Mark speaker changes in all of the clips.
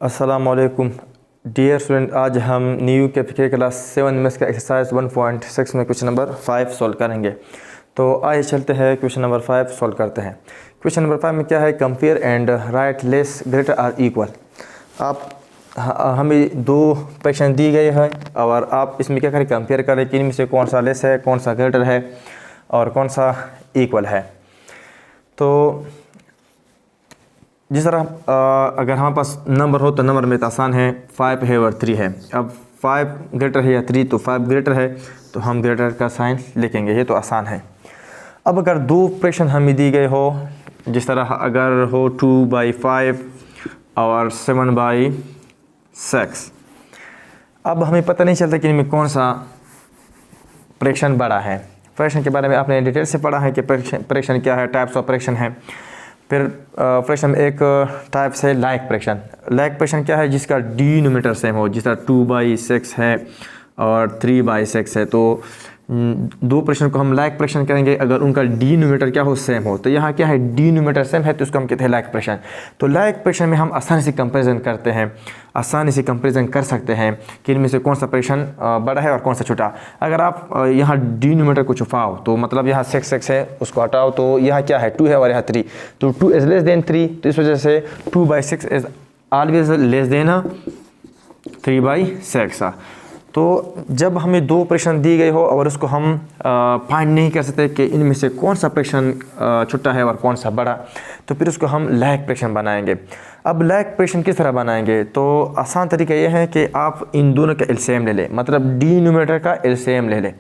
Speaker 1: अस्सलामुअलैकुम dear student, आज हम न्यू के फिक्र क्लास 7 में इसका एक्सरसाइज 1.6 में क्वेश्चन नंबर 5 सॉल्व करेंगे। तो आइए चलते हैं क्वेश्चन नंबर 5 सॉल्व करते हैं। क्वेश्चन नंबर 5 में क्या है, compare and right less greater or equal. आप हमें दो क्वेश्चन दी गए हैं और आप इसमें क्या करें, कंपेयर करें कि इनमें से कौन सा लेस है, कौन सा ग्रेटर है और कौन सा इक्वल है। तो जिस तरह अगर हमारे पास नंबर हो तो नंबर में तो आसान है, 5 है और 3 है। अब 5 ग्रेटर है या 3, तो 5 ग्रेटर है तो हम ग्रेटर का साइन लिखेंगे, ये तो आसान है। अब अगर दो फ्रैक्शन हमें दी गए हो, जिस तरह अगर हो 2/5 और 7/6, अब हमें पता नहीं चलता कि इनमें कौन सा फ्रैक्शन बड़ा है। फ्रैक्शन के बारे में आपने डिटेल से पढ़ा है कि फ्रैक्शन क्या है, टाइप्स ऑफ फ्रैक्शन है। फिर फ्रैक्शन एक टाइप से लाइक फ्रैक्शन। लाइक फ्रैक्शन क्या है, जिसका डिनोमिनेटर सेम हो, जिस तरह 2/6 है और 3/6 है। तो दो फ्रैक्शन को हम लाइक फ्रैक्शन करेंगे अगर उनका डिनोमिनेटर क्या हो, सेम हो। तो यहाँ क्या है, डिनोमिनेटर सेम है तो उसको हम कहते हैं लाइक फ्रैक्शन। तो लाइक फ्रैक्शन में हम आसानी से कंपैरिजन करते हैं, आसानी से कंपैरिजन कर सकते हैं कि इनमें से कौन सा फ्रैक्शन बड़ा है और कौन सा छोटा। अगर आप यहाँ डिनोमिनेटर को छुपाओ तो मतलब यहाँ 6 है, उसको हटाओ तो यहाँ क्या है, 2 है और यहाँ 3, तो 2 इज लेस देन 3। तो इस वजह से 2/6 इज ऑलवेज लेस देन 3/6। तो जब हमें दो फ्रैक्शन दी गई हो और उसको हम फाइंड नहीं कर सकते कि इनमें से कौन सा फ्रैक्शन छोटा है और कौन सा बड़ा, तो फिर उसको हम लाइक फ्रैक्शन बनाएंगे। अब लाइक फ्रैक्शन किस तरह बनाएंगे, तो आसान तरीका ये है कि आप इन दोनों का एलसीएम ले लें, मतलब डिनोमिनेटर का एलसीएम ले लें।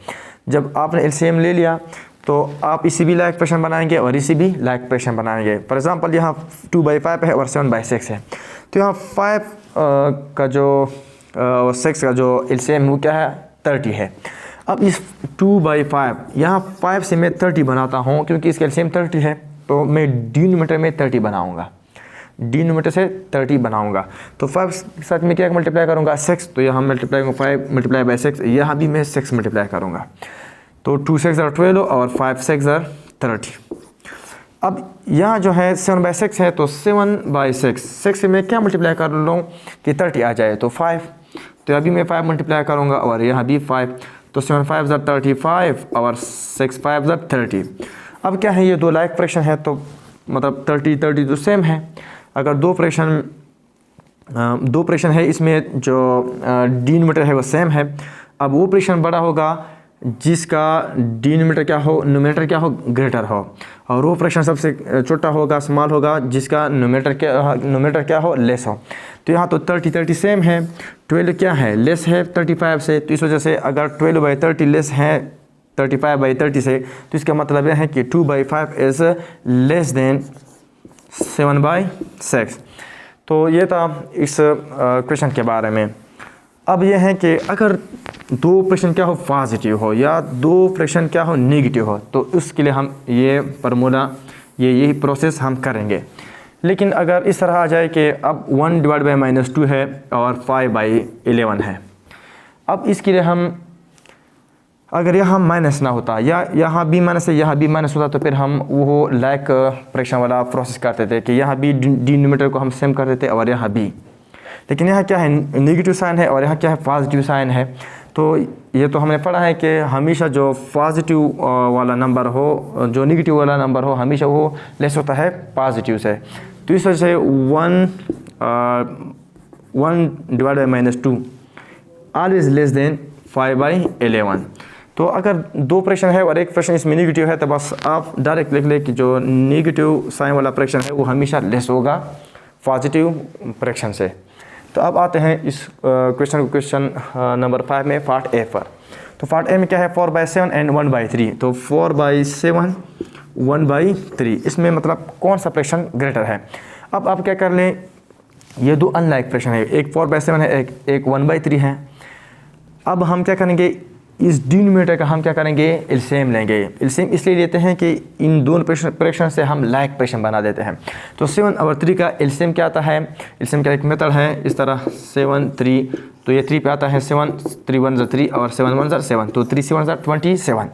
Speaker 1: जब आपने एलसीएम ले लिया तो आप इसी भी लाइक फ्रैक्शन बनाएंगे और इसी भी लाइक फ्रैक्शन बनाएंगे। फॉर एग्जांपल यहाँ 2/5 है और 7/6 है, तो यहाँ 5 का जो 6 का जो एलसीएम वो क्या है, 30 है। अब इस 2/5 यहाँ 5 से मैं 30 बनाता हूँ, क्योंकि इसका एलसीएम 30 है तो मैं डिनोमिनेटर में 30 बनाऊँगा, डिनोमिनेटर से 30 बनाऊँगा। तो 5 के साथ में क्या मल्टीप्लाई करूँगा, 6, तो यहाँ मल्टीप्लाई 5 × 6, यहाँ भी मैं 6 मल्टीप्लाई करूँगा। तो 2 6 are 12 और 5 6 are 30। अब यहाँ जो है 7/6 है, तो 7/6 6 से मैं क्या मल्टीप्लाई कर लूँ कि 30 आ जाए, तो 5, तो अभी मैं 5 मल्टीप्लाई करूँगा और यहाँ भी 5, तो 7 5 are 35 और 6 5 are 30। अब क्या है, ये दो लाइक फ्रैक्शन है तो मतलब 30 तो सेम है। अगर दो फ्रैक्शन है, इसमें जो डिनोमिनेटर है वो सेम है। अब वो फ्रैक्शन बड़ा होगा जिसका डिनोमिनेटर क्या हो, न्यूमरेटर क्या हो, ग्रेटर हो, और वो फ्रैक्शन सबसे छोटा होगा, स्मॉल होगा, जिसका न्यूमरेटर क्या हो, लेस हो। तो यहाँ तो 30 सेम है, 12 क्या है, लेस है 35 से। तो इस वजह से अगर 12/30 लेस है 35/30 से, तो इसका मतलब यह है कि 2/5 इज़ लेस देन 7/6। तो ये था इस क्वेश्चन के बारे में। अब यह है कि अगर दो फ्रैक्शन क्या हो, पॉजिटिव हो या दो फ्रैक्शन क्या हो, नेगेटिव हो, तो उसके लिए हम ये फार्मूला, यही प्रोसेस हम करेंगे। लेकिन अगर इस तरह आ जाए कि अब 1/-2 है और 5/11 है, अब इसके लिए हम अगर यहाँ माइनस ना होता या यहाँ भी माइनस है, यहाँ भी माइनस होता, तो फिर हम वो लाइक फ्रैक्शन वाला प्रोसेस करते थे कि यहाँ भी डिनोमिनेटर को हम सेम कर देते और यहाँ भी। लेकिन यहाँ क्या है, नेगेटिव साइन है और यहाँ क्या है, पॉजिटिव साइन है। तो ये तो हमने पढ़ा है कि हमेशा जो पॉजिटिव वाला नंबर हो, जो नेगेटिव वाला नंबर हो, हमेशा वो लेस होता है पॉजिटिव से। तो इस वजह से 1/-2 ऑलवेज लेस देन 5/11। तो अगर दो फ्रैक्शन है और एक फ्रैक्शन इसमें नेगेटिव है, तो बस आप डायरेक्ट लिख लें कि जो नेगेटिव साइन वाला फ्रैक्शन है वो हमेशा लेस होगा पॉजिटिव फ्रैक्शन से। तो अब आते हैं इस क्वेश्चन नंबर 5 में, पार्ट ए पर। तो पार्ट ए में क्या है, 4/7 एंड 1/3। तो 4/7 1/3, इसमें मतलब कौन सा फ्रैक्शन ग्रेटर है। अब आप क्या कर लें, ये दो अनलाइक फ्रैक्शन है, एक 4/7 है, एक 1/3 है। अब हम क्या करेंगे, इस डिनोमिनेटर का हम क्या करेंगे, एलसीएम लेंगे। एलसीएम इसलिए लेते हैं कि इन दोनों फ्रैक्शन से हम लाइक फ्रैक्शन बना देते हैं। तो 7 और 3 का एलसीएम क्या आता है, एलसीएम का एक मेथड है इस तरह, 7 3, तो ये 3 पे आता है 7, 3 1 3 और 7 1 7, तो 3 7 27।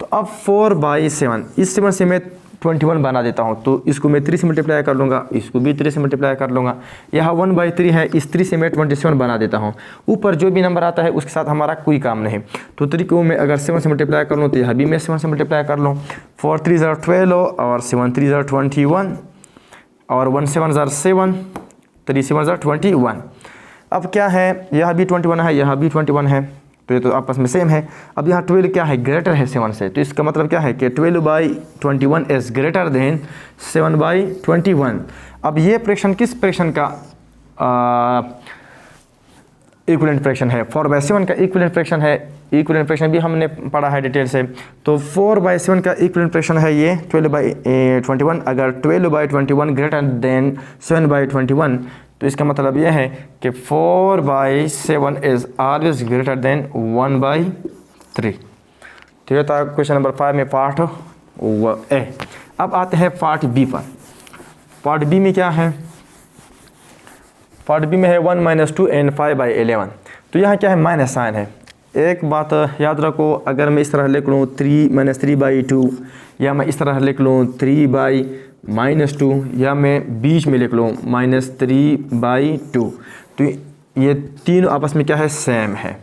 Speaker 1: तो अब 4/7, इस 7 से मैं 21 बना देता हूँ। तो इसको मैं 3 से मल्टीप्लाई कर लूँगा, इसको भी 3 से मल्टीप्लाई कर लूँगा। यहाँ 1/3 है, इस 3 से मैं 27 बना देता हूँ। ऊपर जो भी नंबर आता है उसके साथ हमारा कोई काम नहीं। तो 3 को मैं अगर 7 से मल्टीप्लाई कर लूँ तो यहाँ भी मैं 7 से मल्टीप्लाई कर लूँ। 4 3 ज़ा 12 और 7 3 ज़ा 21 और 1 7 ज़ा 7, 3 7 ज़ा 21। अब क्या है, यहाँ भी 21 है, यहाँ भी 21 है, तो ये तो आपस में सेम है। अब यहाँ 12 क्या है, ग्रेटर है 7 से, तो इसका मतलब क्या है कि 12/21 इज़ ग्रेटर देन 7/21। अब ये फ्रैक्शन किस फ्रैक्शन का इक्विवेलेंट फ्रैक्शन है? 4/7 का इक्विवेलेंट फ्रैक्शन है। इक्विवेलेंट फ्रैक्शन भी हमने पढ़ा है डिटेल से। तो 4/7 का इक्विवेलेंट फ्रैक्शन है ये 12/21। अगर 12/21 ग्रेटर देन 7/21 तो इसका मतलब यह है कि 4/7 इज़ ऑलवेज ग्रेटर देन 1/3। तो ये था क्वेश्चन नंबर 5 में पार्ट ए। अब आते हैं पार्ट बी पर। पार्ट बी में क्या है? पार्ट बी में है 1 - 2 एंड 5/11। तो यहाँ क्या है, माइनस साइन है। एक बात याद रखो, अगर मैं इस तरह लिख लूँ 3 - 3/2, या मैं इस तरह लिख लूँ 3/-2, या मैं बीच में लिख लूँ -3/2, तो ये तीनों आपस में क्या है, सेम है।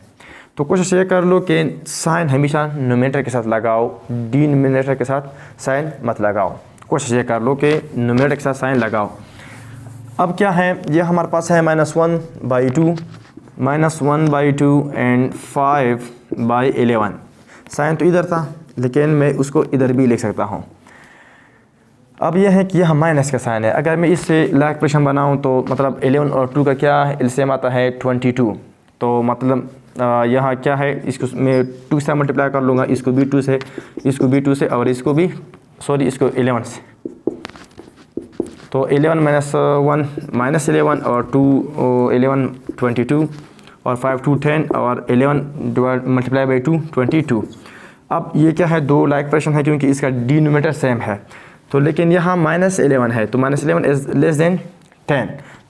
Speaker 1: तो कोशिश ये कर लो कि साइन हमेशा न्यूमरेटर के साथ लगाओ, डिनोमिनेटर के साथ साइन मत लगाओ। कोशिश ये कर लो कि न्यूमरेटर के साथ साइन लगाओ। अब क्या है, ये हमारे पास है -1/2 एंड 5/11। साइन तो इधर था, लेकिन मैं उसको इधर भी लिख सकता हूँ। अब यह है कि यह माइनस का साइन है। अगर मैं इससे लाइक फ्रैक्शन बनाऊँ तो मतलब 11 और 2 का क्या एलसीएम आता है 22। तो मतलब यहाँ क्या है, इसको मैं 2 से मल्टीप्लाई कर लूँगा, इसको भी 2 से, इसको भी 2 से, और इसको भी इसको 11 से। तो 11 - 1 -11 और 2 11 22 और 5 2 10 और 11 मल्टीप्लाई बाई 2 22। अब ये क्या है, दो लाइक फ्रैक्शन है क्योंकि इसका डिनोमिनेटर सेम है। तो लेकिन यहाँ -11 है, तो -11 इज़ लेस देन 10।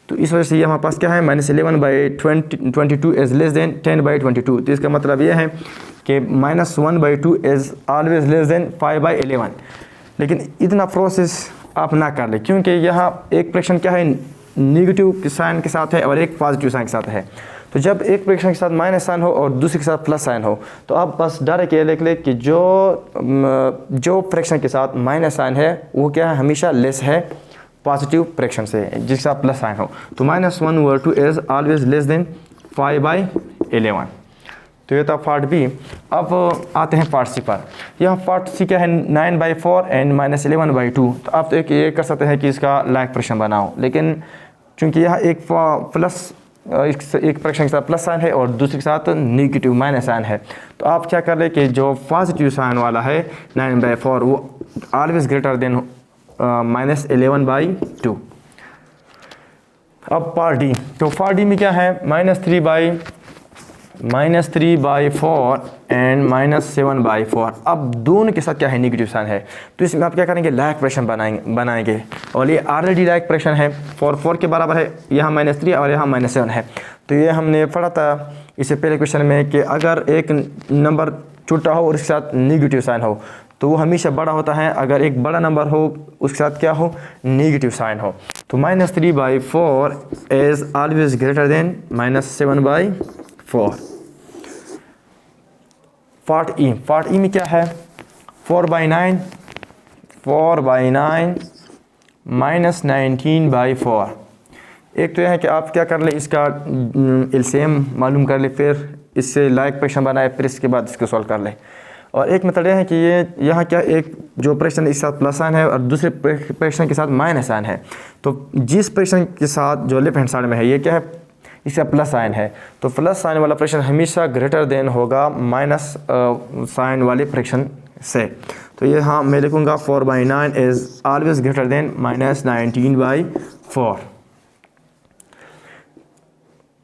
Speaker 1: तो इस वजह से ये हमारे पास क्या है, -11/22 इज़ लेस देन 10/22। तो इसका मतलब ये है कि -1/2 इज़ ऑलवेज लेस देन 5/11। लेकिन इतना प्रोसेस आप ना कर ले, क्योंकि यहाँ एक फ्रैक्शन क्या है, नेगेटिव साइन के साथ है और एक पॉजिटिव साइन के साथ है। तो जब एक फ्रैक्शन के साथ माइनस साइन हो और दूसरे के साथ प्लस साइन हो, तो आप बस डायरेक्ट ये लिख ले कि जो फ्रैक्शन के साथ माइनस साइन है वो क्या है, हमेशा लेस है पॉजिटिव फ्रैक्शन से जिसके साथ प्लस साइन हो। तो -1/2 इज़ ऑलवेज लेस देन 5/11। तो ये था पार्ट बी। अब आते हैं पार्ट सी पर। यह पार्ट सी क्या है, 9/4 एंड -11/2। तो आप तो एक ये कर सकते हैं कि इसका लाइक फ्रैक्शन बनाओ, लेकिन चूँकि यह एक फ्रैक्शन के साथ प्लस साइन है और दूसरे के साथ नेगेटिव माइनस साइन है, तो आप क्या कर ले कि जो पॉजिटिव साइन वाला है 9/4 वो ऑलवेज ग्रेटर देन -11/2। अब पार्ट डी। तो पार्ट डी में क्या है, -3/4 एंड -7/4। अब दोनों के साथ क्या है, नेगेटिव साइन है। तो इसमें आप क्या करेंगे, लाइक फ्रैक्शन बनाएंगे। और ये ऑलरेडी लाइक फ्रैक्शन है, 4 के बराबर है, यहाँ -3 और यहाँ -7 है। तो ये हमने पढ़ा था इससे पहले क्वेश्चन में कि अगर एक नंबर छोटा हो और उसके साथ नेगेटिव साइन हो तो वो हमेशा बड़ा होता है। अगर एक बड़ा नंबर हो उसके साथ क्या हो, नेगेटिव साइन हो। तो -3/4 is always greater than -7/4। Part E. Part E में क्या है, 4/9 -19/4। एक तो यह है कि आप क्या कर ले, इसका एलसीएम मालूम कर ले, फिर इससे लाइक फ्रैक्शन बनाए, फिर इसके बाद इसको सॉल्व कर ले। और एक मेथड यह है कि ये यहाँ क्या, एक जो फ्रैक्शन इसके साथ प्लस साइन है और दूसरे फ्रैक्शन के साथ माइनस साइन है। तो जिस फ्रैक्शन के साथ जो लेफ्ट हैंड साइड में है ये क्या है, इसका प्लस साइन है। तो प्लस साइन वाला फ्रैक्शन हमेशा ग्रेटर देन होगा माइनस साइन वाले फ्रैक्शन से। तो ये हाँ मैं लिखूँगा 4/9 is always greater than -19/4।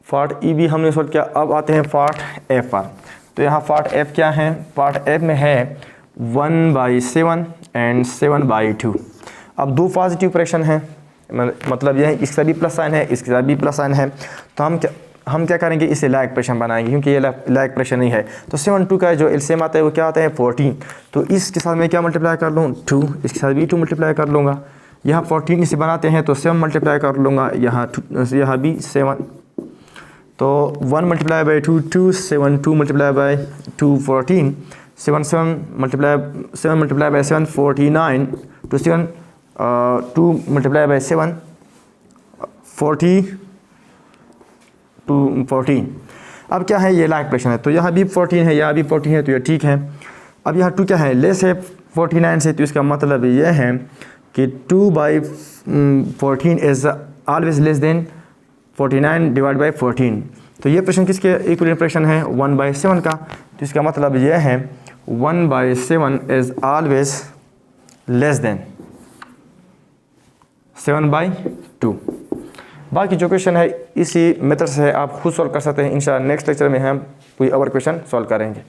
Speaker 1: Part E भी हमने सॉल्व किया। अब आते हैं पार्ट एफ पर। तो यहाँ पार्ट एफ क्या है, पार्ट एफ में है 1/7 एंड 7/2। अब दो पॉजिटिव फ्रैक्शन हैं, मतलब यह इसका भी प्लस साइन है, इसके साथ भी प्लस साइन है। तो हम क्या हम क्या करेंगे, इसे लाइक इक्वेशन बनाएंगे क्योंकि ये लाइक इक्वेशन नहीं है। तो 7 2 का जो एलसीएम आता है वो क्या आता है 14। तो इसके साथ मैं क्या मल्टीप्लाई कर लूँ 2, इसके साथ भी 2 मल्टीप्लाई कर लूँगा। यहाँ 14 इसे बनाते हैं तो 7 मल्टीप्लाई कर लूँगा, यहाँ भी 7। तो 1 multiply by 2 2, 7 2 multiply by 2 14, 7 multiply by 7 49, तो 7 2 मल्टीप्लाई बाई 7 40 2 14। अब क्या है, ये लाइक इक्वेशन है, तो यहाँ भी 14 है, यहाँ भी 14 है, तो ये ठीक है। अब यहाँ 2 क्या है, लेस है 49 से, तो इसका मतलब ये है कि 2/14 is always less than 49 divide by 14। तो ये प्रश्न किसके इक्वल प्रश्न है 1/7 का, तो इसका मतलब ये है 1/7 इज़ ऑलवेज लेस देन 7/2। बाकी जो क्वेश्चन है इसी मेथड से आप खुद सॉल्व कर सकते हैं। इंशाल्लाह नेक्स्ट लेक्चर में हम कोई और क्वेश्चन सॉल्व करेंगे।